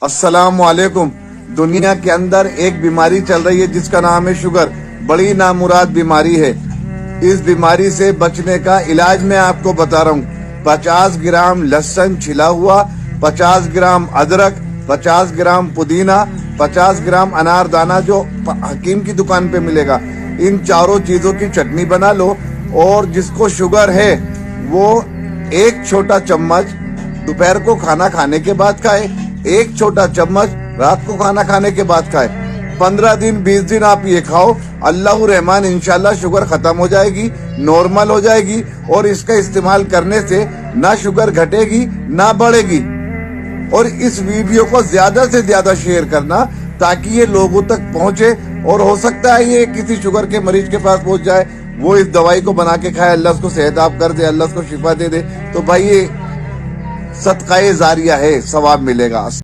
अस्सलाम वालेकुम। दुनिया के अंदर एक बीमारी चल रही है जिसका नाम है शुगर। बड़ी नामुराद बीमारी है। इस बीमारी से बचने का इलाज मैं आपको बता रहा हूँ। 50 ग्राम लहसुन छिला हुआ, 50 ग्राम अदरक, 50 ग्राम पुदीना, 50 ग्राम अनारदाना जो हकीम की दुकान पे मिलेगा, इन चारों चीजों की चटनी बना लो। और जिसको शुगर है वो एक छोटा चम्मच दोपहर को खाना खाने के बाद खाए, एक छोटा चम्मच रात को खाना खाने के बाद खाए। 15 दिन 20 दिन आप ये खाओ, अल्लाह रहमान इंशाल्लाह शुगर खत्म हो जाएगी, नॉर्मल हो जाएगी। और इसका इस्तेमाल करने से ना शुगर घटेगी ना बढ़ेगी। और इस वीडियो को ज्यादा से ज्यादा शेयर करना ताकि ये लोगों तक पहुंचे। और हो सकता है ये किसी शुगर के मरीज के पास पहुंच जाए, वो इस दवाई को बना के खाए, अल्लाह उसको सेहताब कर दे, अल्लाह उसको शिफा दे दे। तो भाई ये सदका जारिया है, सवाब मिलेगा।